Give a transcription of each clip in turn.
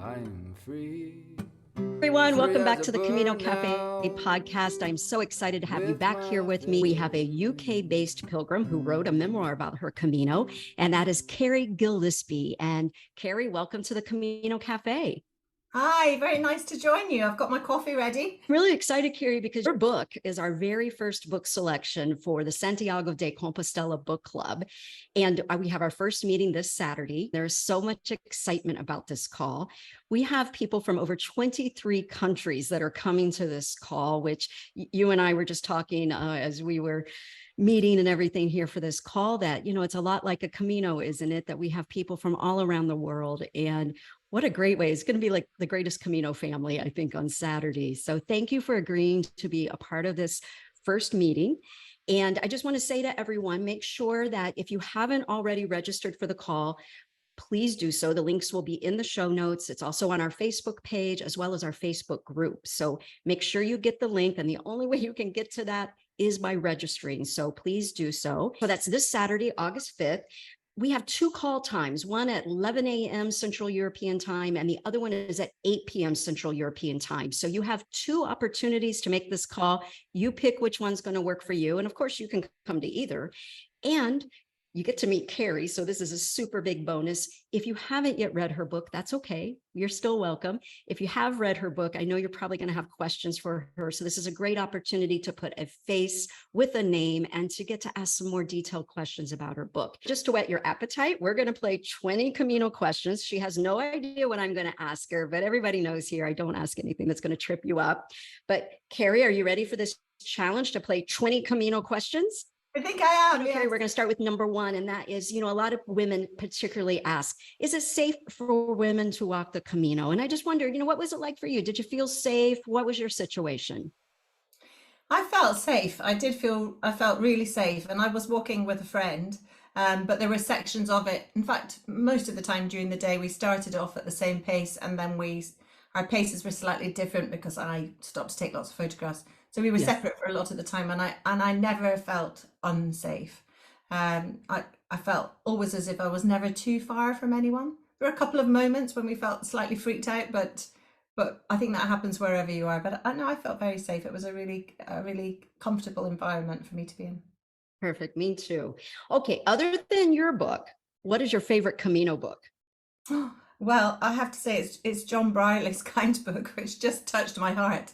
I'm free. Everyone, welcome back to the Camino Cafe podcast. I'm so excited to have you back here with me. We have a UK-based pilgrim who wrote a memoir about her Camino, and that is Kari Gillespie. And Kari, welcome to the Camino Cafe. Hi, very nice to join you. I've got my coffee ready. Really excited, Kari, because your book is our very first book selection for the Santiago de Compostela book club. And we have our first meeting this Saturday. There's so much excitement about this call. We have people from over 23 countries that are coming to this call, which you and I were just talking as we were meeting and everything here for this call, that, you know, it's a lot like a Camino, isn't it? That we have people from all around the world. And what a great way. It's going to be like the greatest Camino family, I think, on Saturday. So thank you for agreeing to be a part of this first meeting. And I just want to say to everyone, make sure that if you haven't already registered for the call, please do so. The links will be in the show notes. It's also on our Facebook page as well as our Facebook group. So make sure you get the link. And the only way you can get to that is by registering. So please do so. So that's this Saturday, August 5th. We have two call times, one at 11 a.m. Central European time, and the other one is at 8 p.m. Central European time. So you have two opportunities to make this call. You pick which one's going to work for you. And of course, you can come to either. And you get to meet Kari. So this is a super big bonus. If you haven't yet read her book, that's okay. You're still welcome. If you have read her book, I know you're probably going to have questions for her. So this is a great opportunity to put a face with a name and to get to ask some more detailed questions about her book. Just to whet your appetite, we're going to play 20 Camino questions. She has no idea what I'm going to ask her, but everybody knows here I don't ask anything that's going to trip you up. But Kari, are you ready for this challenge to play 20 Camino questions? I think I am. Okay, yes. We're going to start with number one, and that is, you know, a lot of women particularly ask, is it safe for women to walk the Camino? And I just wonder, you know, what was it like for you? Did you feel safe? What was your situation? I felt safe. I felt really safe. And I was walking with a friend, but there were sections of it. In fact, most of the time during the day, we started off at the same pace, and then our paces were slightly different because I stopped to take lots of photographs. So we were separate for a lot of the time, and I never felt unsafe. I felt always as if I was never too far from anyone. There were a couple of moments when we felt slightly freaked out, but I think that happens wherever you are. But I know I felt very safe. It was a really comfortable environment for me to be in. Perfect. Me too. Okay. Other than your book, what is your favorite Camino book? Well, I have to say it's John Brierley's Guidebook, which just touched my heart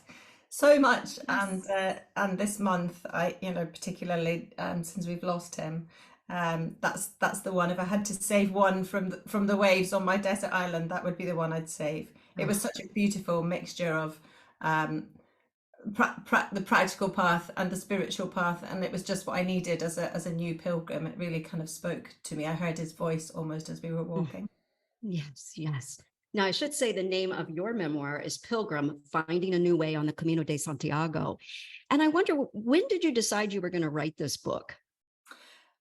so much. Yes. And this month, particularly since we've lost him, that's the one. If I had to save one from the waves on my desert island, that would be the one I'd save. It was such a beautiful mixture of the practical path and the spiritual path, and it was just what I needed as a new pilgrim. It really kind of spoke to me. I heard his voice almost as we were walking. Yes, yes. Now, I should say the name of your memoir is Pilgrim, Finding a New Way on the Camino de Santiago. And I wonder, when did you decide you were going to write this book?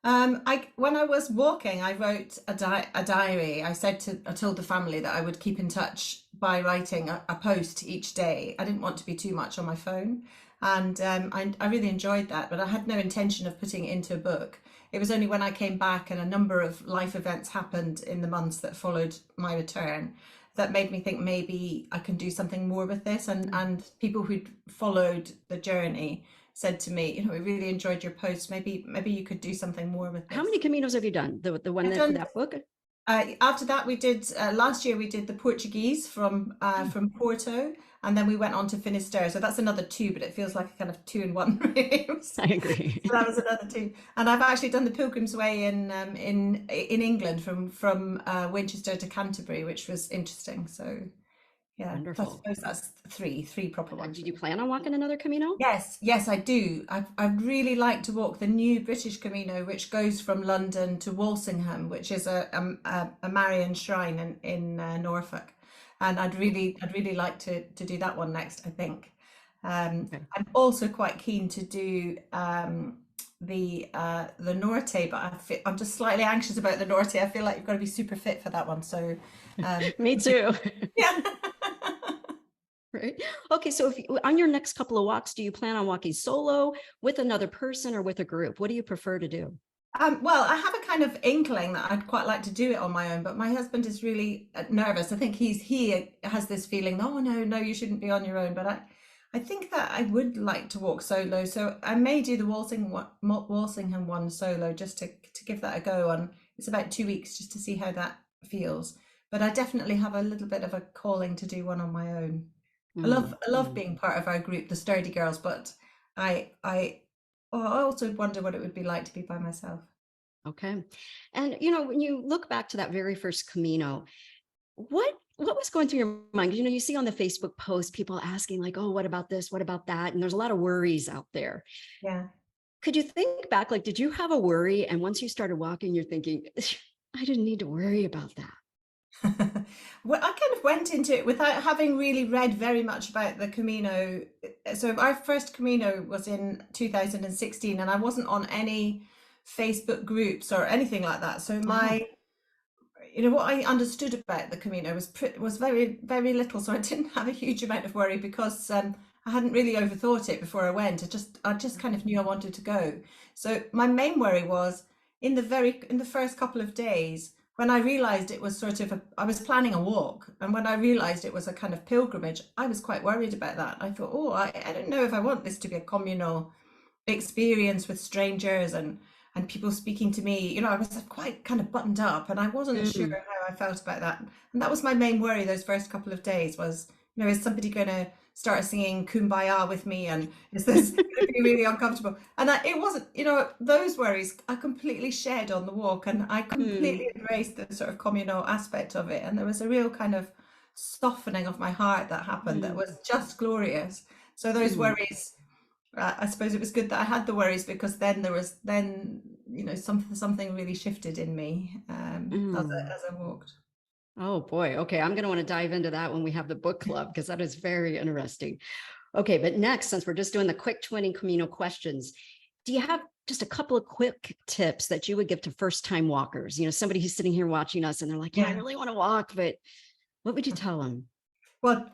When I was walking, I wrote a diary. I told the family that I would keep in touch by writing a post each day. I didn't want to be too much on my phone. And I really enjoyed that, but I had no intention of putting it into a book. It was only when I came back and a number of life events happened in the months that followed my return that made me think maybe I can do something more with this. And people who'd followed the journey said to me, you know, we really enjoyed your post. Maybe you could do something more with this. How many Caminos have you done? The one for that book? After that, we did last year. We did the Portuguese from Porto, and then we went on to Finisterre. So that's another two, but it feels like a kind of two in one. Really. I agree. So that was another two, and I've actually done the Pilgrim's Way in England from Winchester to Canterbury, which was interesting. So yeah, wonderful. I suppose that's three proper ones. Did you plan on walking another Camino? Yes, I do. I'd really like to walk the new British Camino, which goes from London to Walsingham, which is a Marian shrine in Norfolk, and I'd really like to do that one next, I think. Okay. I'm also quite keen to do the Norte, but I'm just slightly anxious about the Norte. I feel like you've got to be super fit for that one. So me too. Yeah. Right. Okay. So on your next couple of walks, do you plan on walking solo, with another person, or with a group? What do you prefer to do? Well, I have a kind of inkling that I'd quite like to do it on my own, but my husband is really nervous. I think he has this feeling, oh no, no, you shouldn't be on your own. But I think that I would like to walk solo, so I may do the Walsingham one solo just to give that a go. On it's about 2 weeks just to see how that feels. But I definitely have a little bit of a calling to do one on my own. I love Mm. being part of our group, the Sturdy Girls, but I oh, I also wonder what it would be like to be by myself. Okay. And when you look back to that very first Camino, what was going through your mind? 'Cause, you see on the Facebook post people asking like, "Oh, what about this? What about that?" And there's a lot of worries out there. Yeah. Could you think back, like, did you have a worry? And once you started walking, you're thinking, I didn't need to worry about that. Well, I kind of went into it without having really read very much about the Camino. So our first Camino was in 2016, and I wasn't on any Facebook groups or anything like that. So Oh, what I understood about the Camino was very, very little. So I didn't have a huge amount of worry because I hadn't really overthought it before I went. I just kind of knew I wanted to go. So my main worry was in the first couple of days when I realized it was I was planning a walk, and when I realized it was a kind of pilgrimage, I was quite worried about that. I thought, oh, I don't know if I want this to be a communal experience with strangers and people speaking to me. I was quite kind of buttoned up, and I wasn't sure mm, how I felt about that. And that was my main worry those first couple of days was, is somebody going to start singing Kumbaya with me, and is this going to be really uncomfortable? And it wasn't, those worries I completely shed on the walk, and I mm, completely embraced the sort of communal aspect of it. And there was a real kind of softening of my heart that happened that was mm, just glorious. So those mm, worries, I suppose it was good that I had the worries, because then something really shifted in me as mm. I walked. Oh boy. Okay. I'm going to want to dive into that when we have the book club because that is very interesting. Okay. But next, since we're just doing the quick 20 Camino questions, do you have just a couple of quick tips that you would give to first time walkers? Somebody who's sitting here watching us and they're like, yeah, I Yeah. really want to walk, but what would you tell them? Well,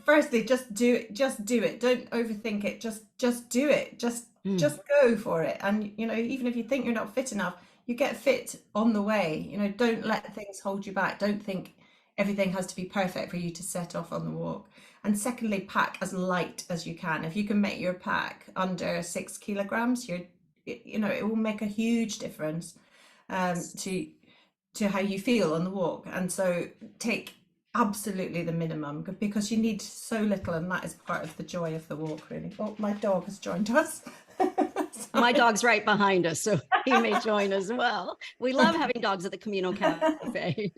firstly, just do it. Just do it. Don't overthink it. Just do it. Just Mm, go for it. And even if you think you're not fit enough, you get fit on the way. Don't let things hold you back. Don't think everything has to be perfect for you to set off on the walk. And secondly, pack as light as you can. If you can make your pack under 6 kilograms, it will make a huge difference to how you feel on the walk. And so take absolutely the minimum, because you need so little, and that is part of the joy of the walk, really. Oh, my dog has joined us. my Sorry. dog's right behind us, so he may join as well. We love having dogs at the Camino Cafe.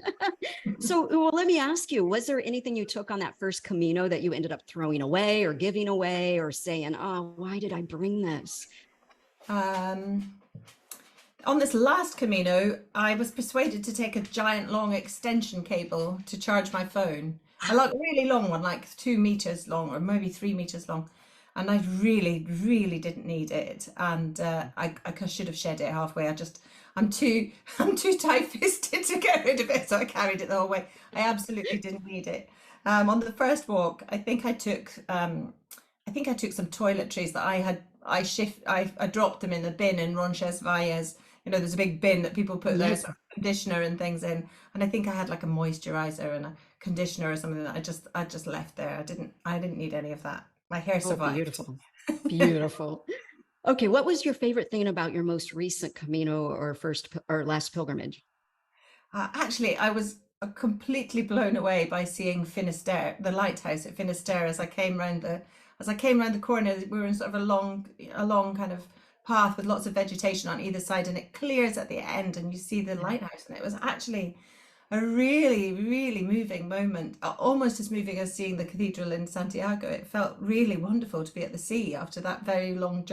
So, well, let me ask you, was there anything you took on that first Camino that you ended up throwing away or giving away or saying, oh, why did I bring this? um, on this last Camino, I was persuaded to take a giant long extension cable to charge my phone. A like really long one, like 2 meters long, or maybe 3 meters long. And I really, really didn't need it. And I should have shed it halfway. I'm too, I'm too tight-fisted to get rid of it, so I carried it the whole way. I absolutely didn't need it. On the first walk, I think I took some toiletries that I dropped them in the bin in Roncesvalles. There's a big bin that people put their Yes. sort of conditioner and things in, and I think I had like a moisturizer and a conditioner or something that I just left there. I didn't need any of that. My hair Oh, survived. beautiful. Beautiful. Okay. What was your favorite thing about your most recent Camino or or last pilgrimage? Actually, I was completely blown away by seeing Finisterre, the lighthouse at Finisterre, as I came round the corner. We were in sort of a long kind of path with lots of vegetation on either side, and it clears at the end, and you see the lighthouse, and it was actually a really, really moving moment, almost as moving as seeing the cathedral in Santiago. It felt really wonderful to be at the sea after that long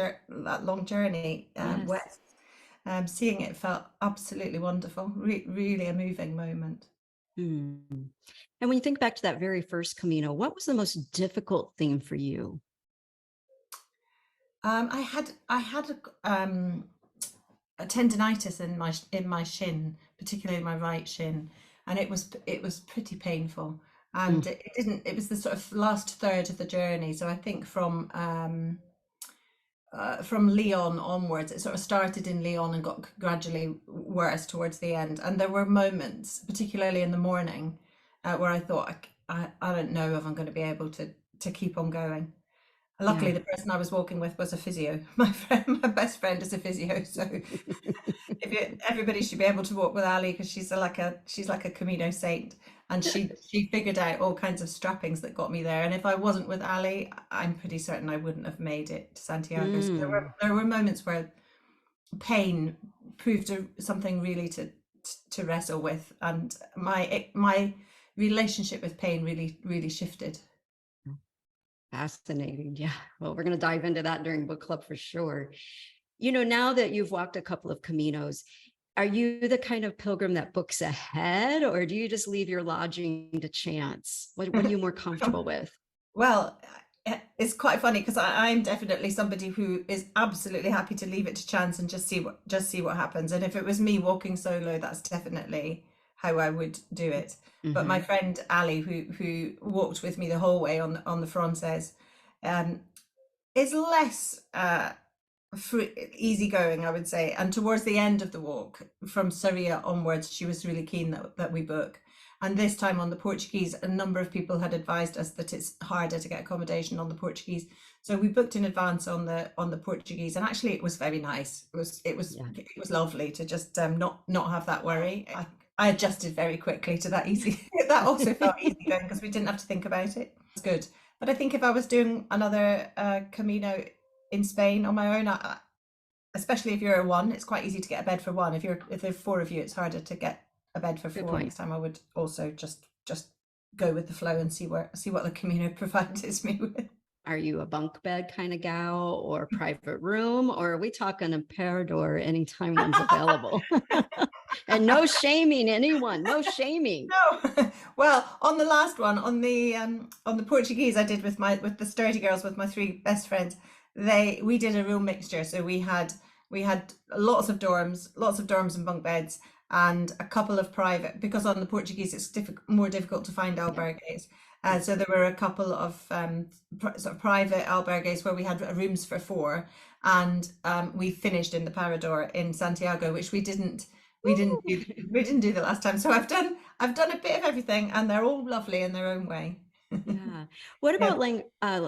journey Yes. west. Seeing it felt absolutely wonderful. Really a moving moment. Hmm. And when you think back to that very first Camino, what was the most difficult thing for you? I had a tendonitis in my shin, particularly my right shin, and it was pretty painful. And Mm, it didn't. It was the sort of last third of the journey. So I think from from Leon onwards. It sort of started in Leon and got gradually worse towards the end. And there were moments, particularly in the morning, where I thought, I don't know if I'm going to be able to keep on going. Luckily, Yeah. the person I was walking with was a physio. My friend, my best friend is a physio, so everybody should be able to walk with Ali because she's like a Camino saint, and she figured out all kinds of strappings that got me there. And if I wasn't with Ali, I'm pretty certain I wouldn't have made it to Santiago. So Mm. there were moments where pain proved something really to wrestle with, and my relationship with pain really shifted. Fascinating. Yeah. Well, we're going to dive into that during book club for sure. Now that you've walked a couple of Caminos, are you the kind of pilgrim that books ahead, or do you just leave your lodging to chance? What are you more comfortable with? Well, it's quite funny because I'm definitely somebody who is absolutely happy to leave it to chance and just see what happens. And if it was me walking solo, that's definitely how I would do it. But my Hmm. friend Ali, who walked with me the whole way on the Frances, um, is less free, easygoing, I would say. And towards the end of the walk, from Saria onwards, she was really keen that we book. And this time on the Portuguese, a number of people had advised us that it's harder to get accommodation on the Portuguese. So we booked in advance on the Portuguese, and actually it was very nice. Yeah. It was lovely to just not have that worry. I adjusted very quickly to that easy. That also felt easy going because we didn't have to think about it. It's good. But I think if I was doing another Camino in Spain on my own, especially if you're a one, it's quite easy to get a bed for one. If there's four of you, it's harder to get a bed for Good four. point. Next time I would also just go with the flow and see what the Camino provides me with. Are you a bunk bed kind of gal or private room, or are we talking a parador anytime one's available? And no shaming anyone, no shaming. No. Well, on the last one, on the Portuguese I did with the sturdy girls, with my three best friends, we did a real mixture. So we had lots of dorms and bunk beds, and a couple of private, because on the Portuguese it's more difficult to find Yeah. albergues. Yeah. So there were a couple of sort of private albergues where we had rooms for four, and we finished in the Parador in Santiago, which we didn't do Ooh. we didn't do the last time. So I've done a bit of everything, and they're all lovely in their own way. Yeah. What Yeah, about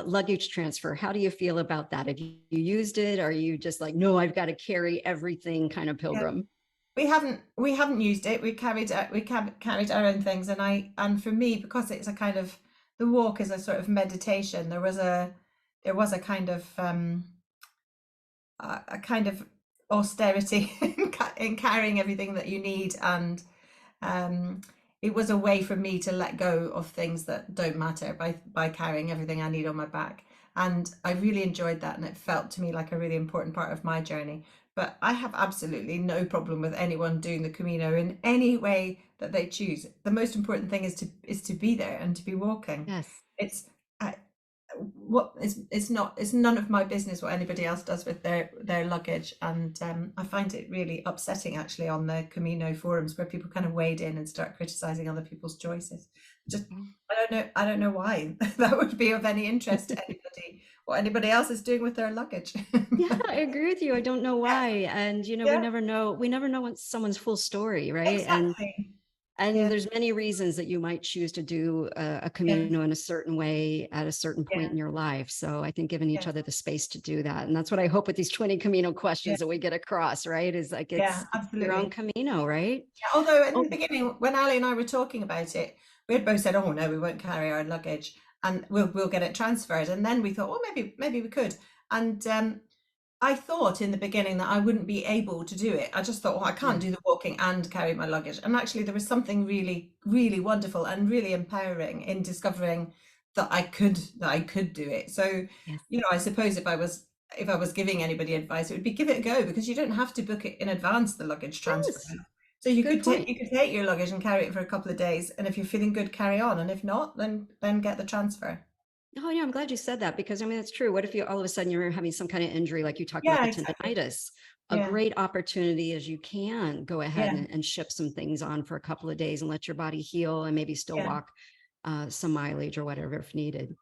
luggage transfer? How do you feel about that? Have you used it? Or are you just like, no, I've got to carry everything kind of yeah. pilgrim? We haven't used it. Carried our own things, and for me, because it's a kind of, the walk is a sort of meditation. There was a kind of a kind of austerity in carrying everything that you need, and um, it was a way for me to let go of things that don't matter by carrying everything I need on my back. And I really enjoyed that, and it felt to me like a really important part of my journey. But I have absolutely no problem with anyone doing the Camino in any way that they choose. The most important thing is to be there and to be walking. Yes. It's I, what it's none of my business what anybody else does with their luggage. And I find it really upsetting, actually, on the Camino forums, where people kind of wade in and start criticizing other people's choices. Just, I don't know why that would be of any interest to anybody, what anybody else is doing with their luggage. Yeah, I agree with you. I don't know Yeah, why. And we yeah, never know what someone's full story, right? exactly. And Yeah, there's many reasons that you might choose to do a yeah, Camino in a certain way at a certain point yeah, in your life. So I think giving each yeah, other the space to do that. And that's what I hope with these 20 Camino yeah, questions that we get across, right? Is like yeah, it's your own absolutely. Camino, right? Yeah, although in Oh, the beginning, when Ali and I were talking about it, we had both said, "Oh no, we won't carry our luggage, and we'll get it transferred." And then we thought, "Well, maybe we could." And I thought in the beginning that I wouldn't be able to do it. I just thought, "Oh, I can't yeah. do the walking and carry my luggage." And actually, there was something really, really wonderful and really empowering in discovering that I could do it. So, Yes. I suppose if I was giving anybody advice, it would be give it a go, because you don't have to book it in advance, the luggage transfer. Yes. So you Good could take point. you could take your luggage and carry it for a couple of days, and if you're feeling good, carry on, and if not, then get the transfer. Oh, yeah, I'm glad you said that because I mean, that's true. What if you all of a sudden you're having some kind of injury, like you talked about Yeah, the exactly. tendonitis? A Yeah, great opportunity is you can go ahead yeah, and ship some things on for a couple of days and let your body heal and maybe still yeah. walk some mileage or whatever if needed.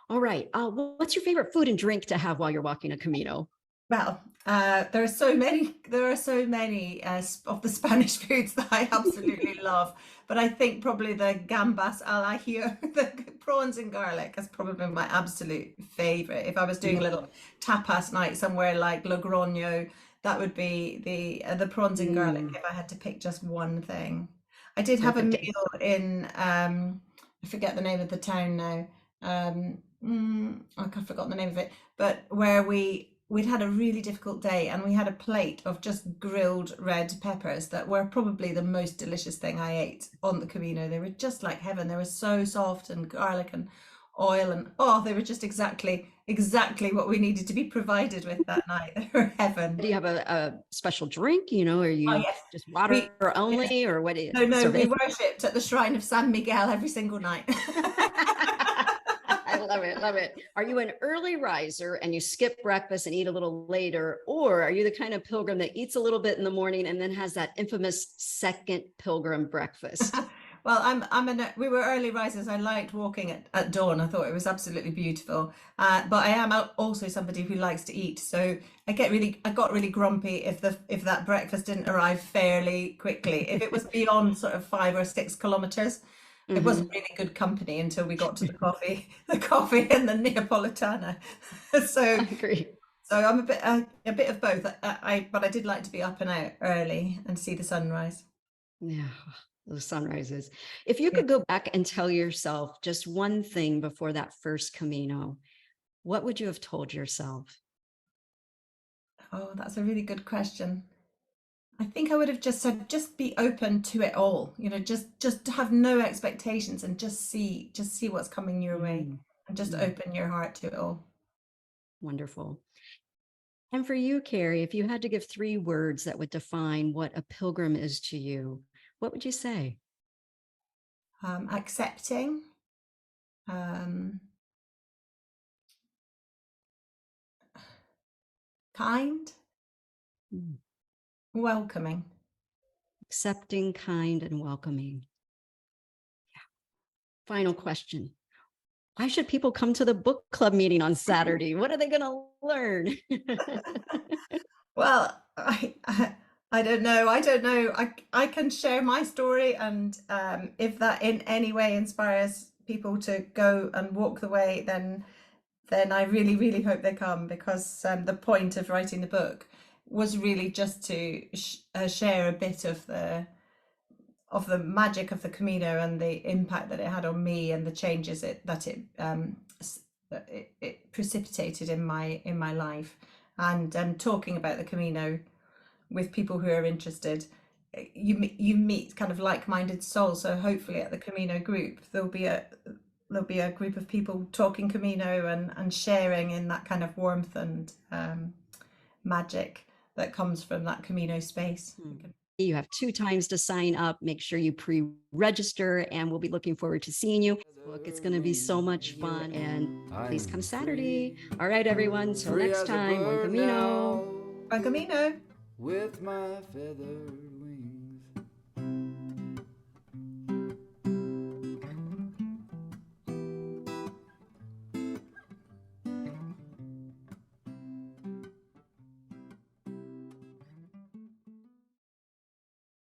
All right. What's your favorite food and drink to have while you're walking a Camino? Well, there are so many. There are so many of the Spanish foods that I absolutely love. But I think probably the gambas al ajillo, the prawns and garlic, is probably my absolute favorite. If I was doing a little tapas night somewhere like Logroño, that would be the prawns and garlic. Mm, If I had to pick just one thing, I did have a perfect. meal in I forget the name of the town now. I've forgotten the name of it, but where we'd had a really difficult day and we had a plate of just grilled red peppers that were probably the most delicious thing I ate on the Camino. They were just like heaven. They were so soft, and garlic and oil, and oh, they were just exactly what we needed to be provided with that night. They were heaven. Do you have a special drink, or Oh you yes, just water we yes. only, or what do you No, serve we it? worshipped at the shrine of San Miguel every single night. I love it. Love it. Are you an early riser and you skip breakfast and eat a little later? Or are you the kind of pilgrim that eats a little bit in the morning and then has that infamous second pilgrim breakfast? Well, we were early risers. I liked walking at dawn. I thought it was absolutely beautiful. But I am also somebody who likes to eat. So I got really grumpy if that breakfast didn't arrive fairly quickly. If it was beyond sort of 5 or 6 kilometers, it wasn't really good company until we got to the coffee, the coffee and the Neapolitana. I So, agree. so I'm a bit of both. But I did like to be up and out early and see the sunrise. Yeah, those sunrises. If you Yeah. could go back and tell yourself just one thing before that first Camino, what would you have told yourself? Oh, that's a really good question. I think I would have just said, just be open to it all. Just have no expectations and just see what's coming your way, Mm, and just mm, open your heart to it all. wonderful. And for you, Kari, if you had to give 3 words that would define what a pilgrim is to you, what would you say? Accepting, um, kind, Mm, welcoming. accepting, kind, and welcoming. Final question. Why should people come to the book club meeting on Saturday? What are they going to learn? Well, I don't know. I don't know. I can share my story, and if that in any way inspires people to go and walk the way, then I really, really hope they come, because the point of writing the book was really just to share a bit of the magic of the Camino and the impact that it had on me, and the changes that it precipitated in my life, and talking about the Camino with people who are interested. You meet kind of like-minded souls, so hopefully at the Camino group there'll be a group of people talking Camino, and sharing in that kind of warmth and magic that comes from that Camino space. You have 2 times to sign up. Make sure you pre-register, and we'll be looking forward to seeing you. Look, it's going to be so much fun, and please come Saturday. All right, everyone. Till next time, buen camino. Buen Camino. With my feather